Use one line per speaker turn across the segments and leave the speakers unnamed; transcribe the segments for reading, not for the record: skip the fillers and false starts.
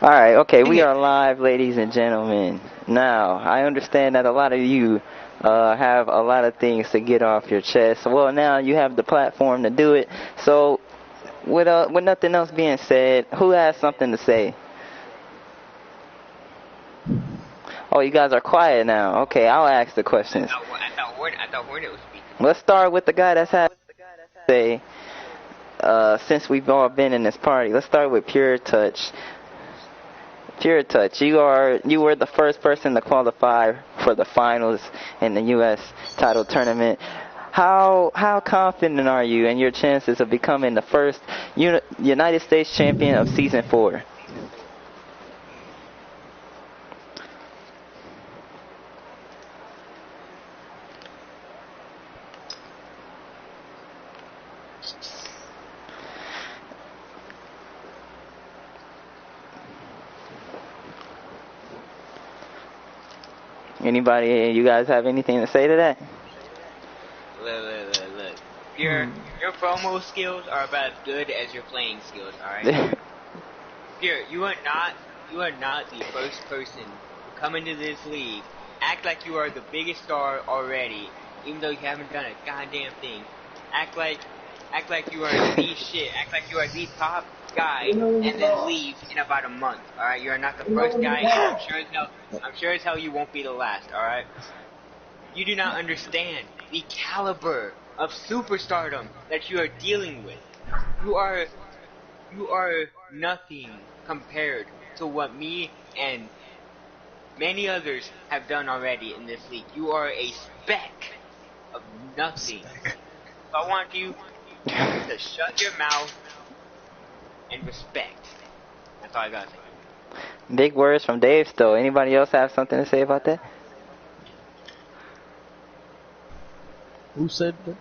Alright, okay, we are live, ladies and gentlemen. Now, I understand that a lot of you have a lot of things to get off your chest. Well, now you have the platform to do it. So, with nothing else being said, who has something to say? Oh, you guys are quiet now. Okay, I'll ask the questions.
I thought Hornet was speaking.
Let's start with the guy that's had to say, since we've all been in this party. Let's start with Pure Touch. Pure Touch, you were the first person to qualify for the finals in the U.S. title tournament. How confident are you in your chances of becoming the first United States champion of season 4? Anybody, you guys have anything to say to that?
Look. Your promo skills are about as good as your playing skills, alright? You are not the first person to come into this league, act like you are the biggest star already, even though you haven't done a goddamn thing. Act like you are the shit, act like you are the top guy, and then leave in about a month, alright? You are not the first guy, and I'm sure as hell you won't be the last, alright? You do not understand the caliber of superstardom that you are dealing with. You are nothing compared to what me and many others have done already in this league. You are a speck of nothing. So I want you to shut your mouth and respect. That's all I gotta say.
Big words from Dave still. Anybody else have something to say about that?
Who said that?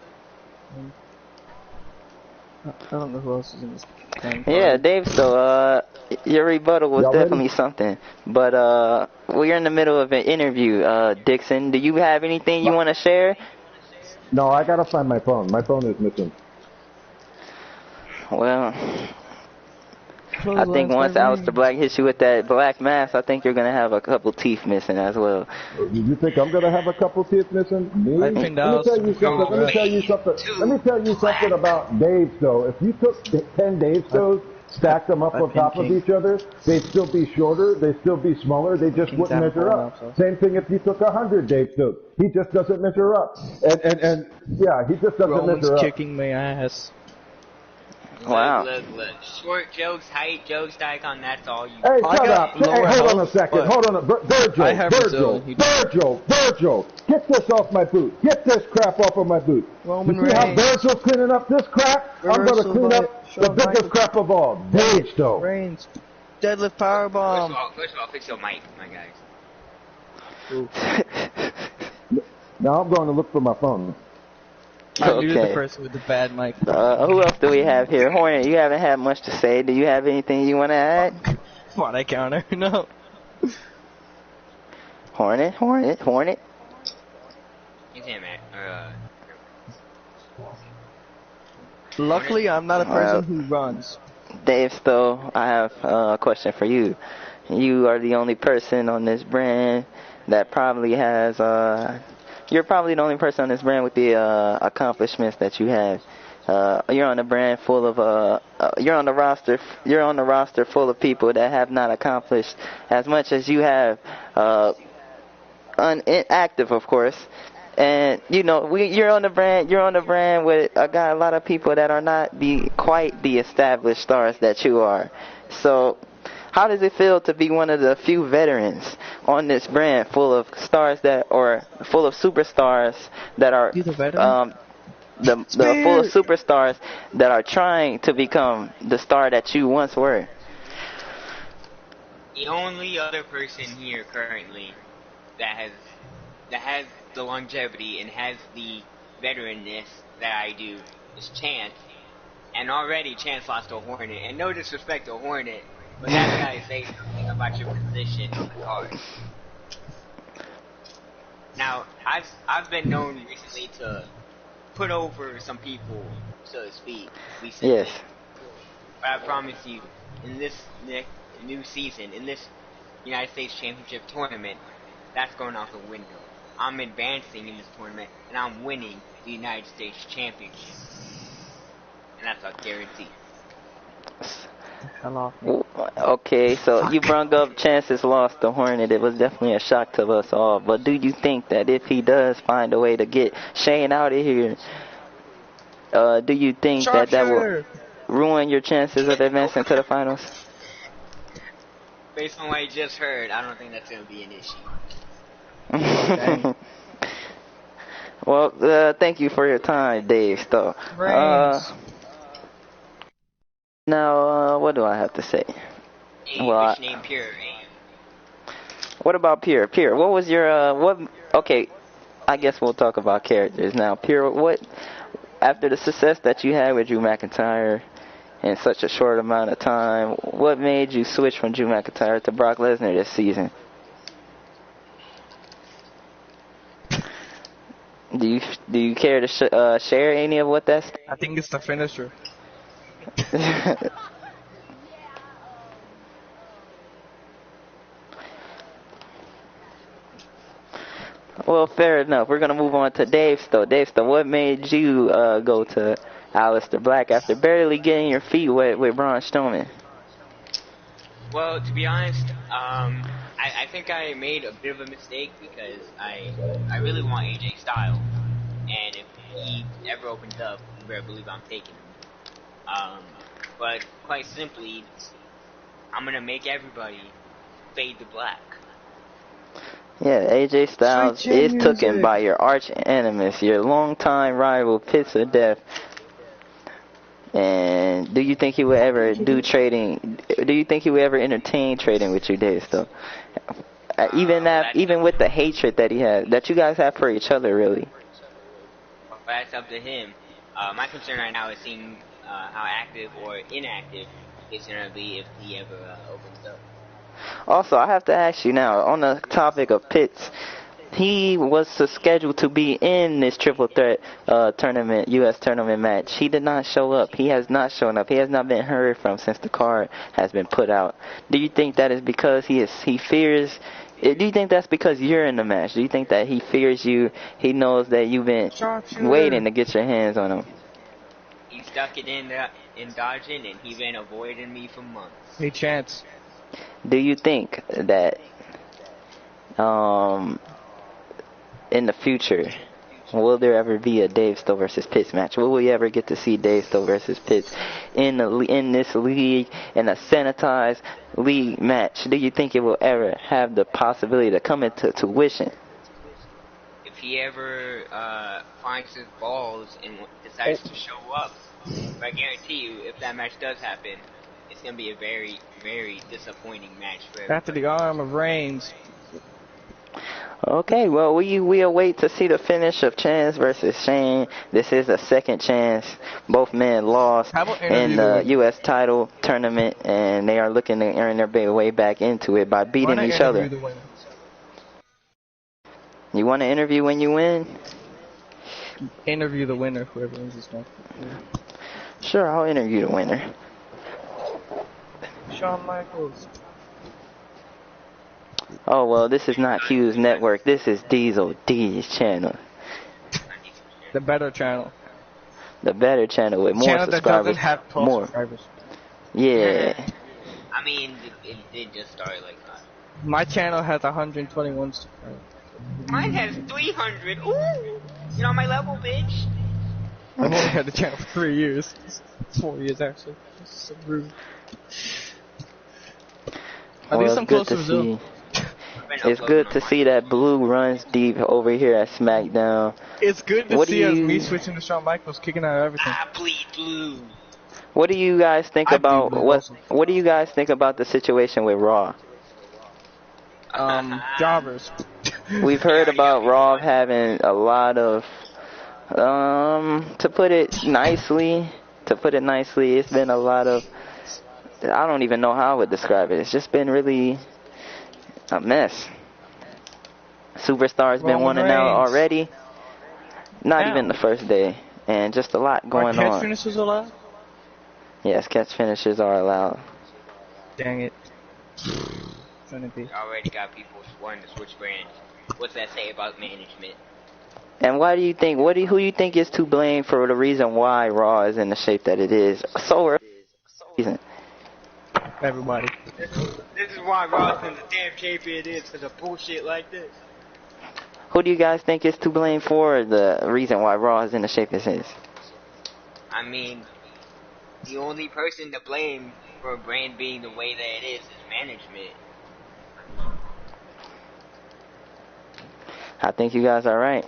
I don't know who else is in this thing.
Yeah, Dave still. Your rebuttal was definitely something. But we're in the middle of an interview. Dixon, do you have anything you want to share?
No, I gotta find my phone. My phone is missing.
Well, I think once Aleister Black hits you with that black mask, I think you're going to have a couple teeth missing as well.
You think I'm going to have a couple teeth missing? Me?
I think
Let me tell you something about Dave Stowe. If you took 10 Dave Stows, stacked them up on top of each other, they'd still be shorter, they'd still be smaller, they just wouldn't measure up. Same thing if you took 100 Dave Stows. He just doesn't measure up. And yeah, he just doesn't measure up.
Kicking my ass.
Wow.
Look. Short jokes, height jokes, Daikon, that's all you.
Hey, shut up. Hey, hold on a second. Virgil. Get this off my boot. Get this crap off of my boot. You see how Virgil's cleaning up this crap? I'm going to clean up the biggest crap of all. Dave Stowe.
Reigns. Deadlift powerbomb.
First of all, fix your mic, my guys.
Now I'm going to look for my phone.
I knew the person with the bad mic.
Who else do we have here? Hornet, you haven't had much to say. Do you have anything you want to add?
What, I counter? No.
Hornet.
He's in, man.
Luckily, I'm not a person who runs.
Dave Stowe, I have a question for you. You are the only person on this brand that probably has... You're probably the only person on this brand with the accomplishments that you have. You're on a brand full of you're on the roster full of people that have not accomplished as much as you have, inactive, of course. And you know, you're on the brand with a lot of people that are not quite the established stars that you are. So how does it feel to be one of the few veterans on this brand full of stars full of superstars that are the full of superstars that are trying to become the star that you once were?
The only other person here currently that has the longevity and has the veteranness that I do is Chance. And already Chance lost to Hornet. And no disrespect to Hornet, but that guy say something about your position on the card. Now, I've been known recently to put over some people, so to speak.
Yes.
But I promise you, in this new season, in this United States Championship tournament, that's going out the window. I'm advancing in this tournament, and I'm winning the United States Championship. And that's a guarantee.
Okay, so you brought up chances lost to Hornet. It was definitely a shock to us all. But do you think that if he does find a way to get Shane out of here, do you think that will ruin your chances of advancing to the finals?
Based on what I just heard, I don't think that's going to be an issue.
Well, thank you for your time, Dave. So, now, what do I have to say?
Well, name Pure.
What about Pure? Pure, what was your okay, I guess we'll talk about characters now. Pure, what, after the success that you had with Drew McIntyre in such a short amount of time, what made you switch from Drew McIntyre to Brock Lesnar this season? Do you care to share any of what that's?
I think it's the finisher.
Well, fair enough. We're gonna move on to Dave Stowe. Dave Stowe, what made you go to Aleister Black after barely getting your feet wet with Braun Strowman?
Well, to be honest, I think I made a bit of a mistake because I really want AJ Styles, and if he ever opens up, you better believe I'm taking him. But quite simply, I'm gonna make everybody fade to black.
Yeah, AJ Styles is taken by your arch nemesis, your longtime rival, Pits of Death. And do you think he would ever do trading? Do you think he would ever entertain trading with you, Dave? So, even with the hatred that he has, that you guys have for each other, really.
Well, that's up to him. My concern right now is seeing how active or inactive he's gonna be if he ever opens up.
Also, I have to ask you now, on the topic of Pitts, he was scheduled to be in this triple threat tournament, U.S. tournament match. He did not show up. He has not shown up. He has not been heard from since the card has been put out. Do you think that is because he fears? Do you think that's because you're in the match? Do you think that he fears you? He knows that you've been waiting to get your hands on him.
He stuck it in dodging, and he's been avoiding me for months.
Hey, Chance.
Do you think that in the future, will there ever be a Dave Stowe versus Pitts match? Will we ever get to see Dave Stowe versus Pitts in this league, in a sanitized league match? Do you think it will ever have the possibility to come into fruition?
If he ever finds his balls and decides to show up, I guarantee you, if that match does happen, it's going to be a very, very disappointing match for everybody.
After the arm of Reigns.
Okay, well, we await to see the finish of Chance versus Shane. This is a second chance. Both men lost in the U.S. title tournament, and they are looking to earn their way back into it by beating each other. You want to interview when you win?
Interview the winner, whoever wins this match.
Sure, I'll interview the winner.
Shawn Michaels.
Oh, well, this is not Q's network. This is Diesel D's channel.
The better channel.
The better channel with more subscribers.
That doesn't have 12 subscribers.
Yeah.
I mean, it did just start like that.
My channel has 121 subscribers.
Mine has 300. Ooh! You're on my level, bitch.
I've only had the channel for 3 years. 4 years, actually. This is so rude. At least I'm close to Brazil.
It's good to see that Blue runs deep over here at Smackdown.
It's good to see us, me switching to Shawn Michaels, kicking out everything.
I bleed blue.
What do you guys think about what do you guys think about the situation with Raw?
Jobbers.
We've heard about Raw having a lot of to put it nicely, it's been a lot of, I don't even know how I would describe it. It's just been really a mess. Superstars been wanting out already. Not even the first day. And just a lot going on.
Catch finishes allowed?
Yes, catch finishes are allowed.
Dang it. Trinity.
Already got people wanting to switch brands. What's that say about management?
And why do you think? Who do you think is to blame for the reason why Raw is in the shape that it is? So reason.
Everybody.
This is why Raw's in the damn shape it is, because of bullshit like this.
Who do you guys think is to blame for the reason why Raw is in the shape it is?
I mean, the only person to blame for a brand being the way that it is management.
I think you guys are right.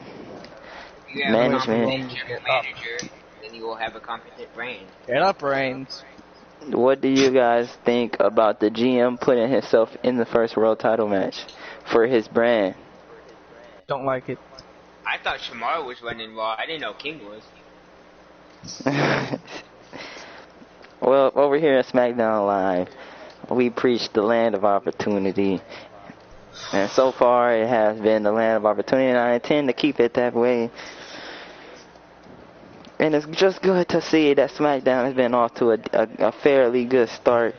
If you have
Management.
a competent manager, then you will have a competent brand.
Get up, Reigns.
What do you guys think about the GM putting himself in the first world title match for his brand?
Don't like it.
I thought Shamar was running Raw. I didn't know King was.
Well, over here at Smackdown Live, we preach the land of opportunity. And so far, it has been the land of opportunity, and I intend to keep it that way. And it's just good to see that SmackDown has been off to a fairly good start.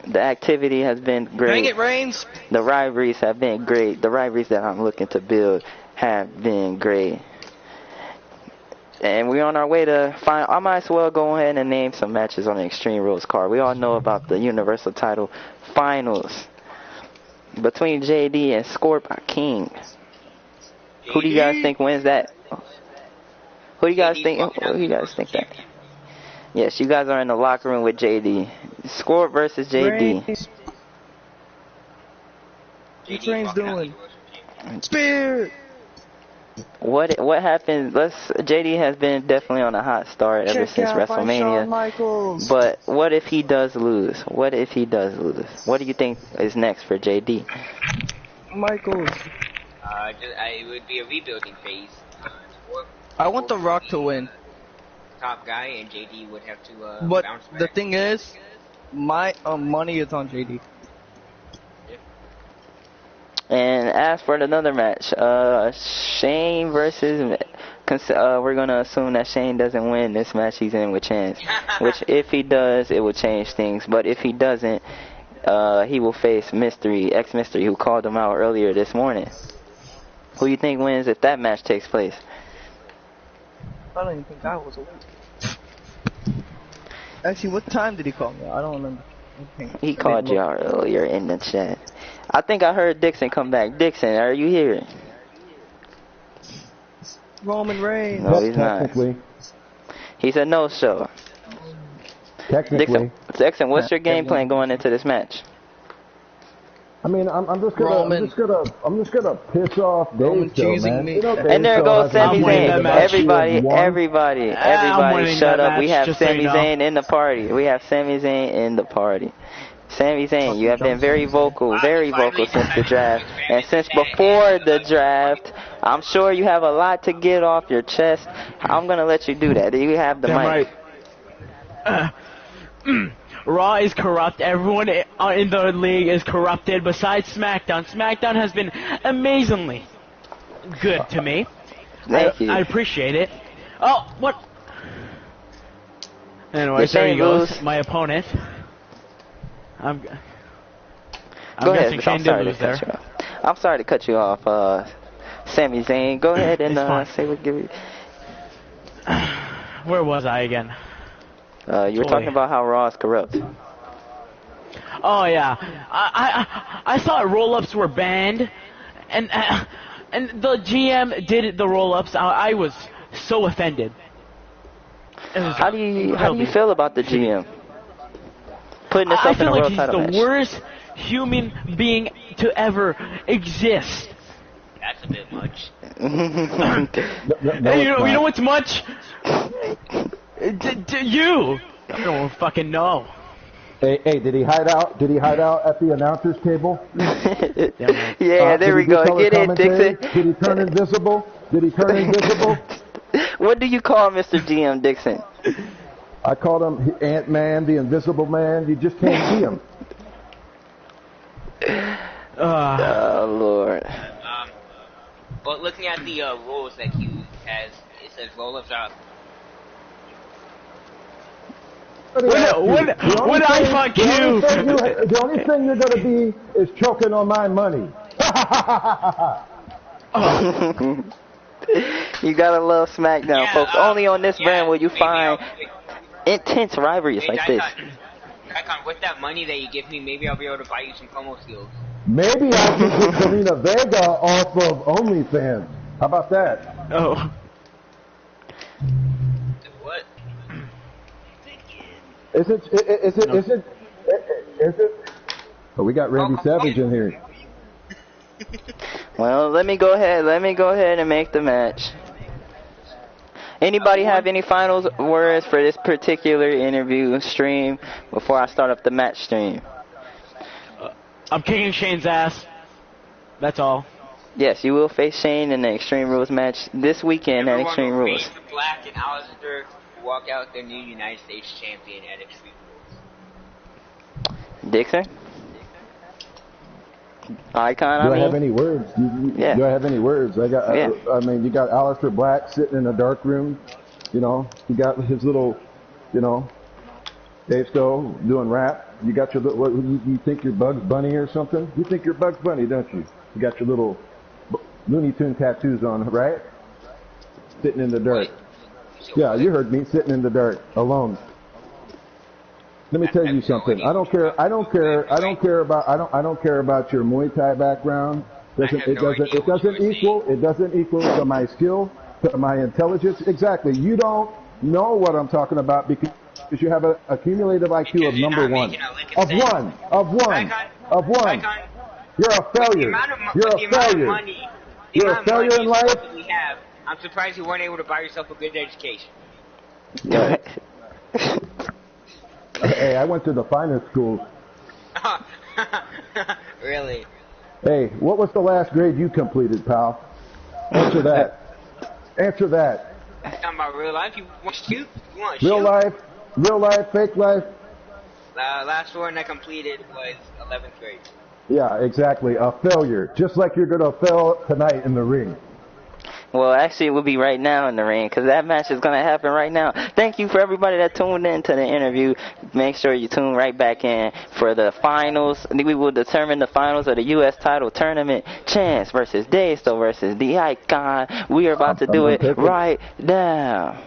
The activity has been great.
Dang it, Reigns!
The rivalries have been great. The rivalries that I'm looking to build have been great. And we're on our way to find. I might as well go ahead and name some matches on the Extreme Rules card. We all know about the Universal Title Finals between JD and Scorp King. Who do you guys think wins that? Who do you guys think? Who do you guys think that? Yes, you guys are in the locker room with JD. Scorp versus JD.
What's Reigns doing? Spear!
What happened? JD has been definitely on a hot start ever since WrestleMania. But what if he does lose? What if he does lose? What do you think is next for JD?
Michaels.
It would be a rebuilding phase.
I want The Rock to win.
Top guy, and JD would have to
But
bounce back.
the thing is, my money is on JD.
And as for another match, Shane versus, we're going to assume that Shane doesn't win this match he's in with Chance. Which if he does, it will change things. But if he doesn't, he will face X-Mystery, who called him out earlier this morning. Who do you think wins if that match takes place?
I don't even think I was awake. Actually, what time did he call me? I don't remember.
He called you out earlier in the chat. I think I heard Dixon come back. Dixon, are you here?
Roman Reigns.
No, he's not. He's a no-show.
Technically.
Dixon, what's your game plan going into this match?
I mean, I'm just gonna piss off Dave, man.
Me.
You know,
And there goes Sami Zayn. Everybody, shut up. We have Sami Zayn in the party. Sami Zayn, you have been very vocal since the draft. And since before the draft, I'm sure you have a lot to get off your chest. I'm going to let you do that. You have the mic.
Right. Raw is corrupt. Everyone in the league is corrupted besides SmackDown. SmackDown has been amazingly good to me.
Thank you.
I appreciate it. Oh, what? Anyway, there he goes. My opponent. I'm
Go ahead.
guessing Shane did lose there.
I'm sorry to cut you off, Sami Zayn. Go ahead and say what give you.
Where was I again?
You were talking about how Raw is corrupt.
Oh yeah, I thought roll-ups were banned, and the GM did the roll-ups. I was so offended.
How do you feel about the GM putting himself in a world title match?
I feel like he's the worst human being to ever exist.
That's a bit much.
Hey, you know what's much? You! I don't fucking know.
Hey, did he hide out? Did he hide out at the announcer's table?
Yeah, there we go. Get in, Dixon.
Did he turn invisible?
What do you call Mr. GM, Dixon?
I called him Ant-Man, the Invisible Man. You just can't see him.
Oh, Lord.
But looking at the rules that Q has, it says roll-ups are
When I fuck you!
The only thing you're gonna be is choking on my money.
You gotta love Smackdown,
Yeah,
folks. Only on this brand will you
maybe
find intense rivalries like this.
Icon, with that money that you give me, maybe I'll be able to buy you some promo skills.
Maybe I can get Selena Vega off of OnlyFans. How about that?
Oh.
What?
Is it? Oh, we got Randy Savage in here.
Well, let me go ahead and make the match. Anybody have any final words for this particular interview stream before I start up the match stream?
I'm kicking Shane's ass. That's all.
Yes, you will face Shane in the Extreme Rules match this weekend at Extreme Rules.
Everyone will face Black and Alistair to walk out their new United States champion at Extreme Rules.
Dixon? Icon,
Do I have any words?
Yeah.
Do I have any words? I mean, you got Alistair Black sitting in a dark room. You know, he got his little, you know, Dave Stowe doing rap. You got your little, what, you think you're Bugs Bunny or something? You think you're Bugs Bunny, don't you? You got your little Looney Tune tattoos on, right? Sitting in the dirt. Yeah, you heard me, sitting in the dirt, alone. Let me tell you something. I don't care about your Muay Thai background. It doesn't equal to my skill, to my intelligence. Exactly. You don't know what I'm talking about because you have an accumulative IQ of number one. Of one. You're a failure. You're a failure. You're a failure in life.
I'm surprised you weren't able to buy yourself a good education.
Hey, I went to the finest schools.
Really?
Hey, what was the last grade you completed, pal? Answer that. Answer that.
Talking about real life? You want to shoot? You want to
shoot? Real life, fake life?
Last one I completed was 11th grade.
Yeah, exactly. A failure. Just like you're going to fail tonight in the ring.
Well, actually, it will be right now in the ring because that match is going to happen right now. Thank you for everybody that tuned in to the interview. Make sure you tune right back in for the finals. We will determine the finals of the U.S. title tournament. Chance versus Dave Stowe versus The Icon. We are about to do it right now.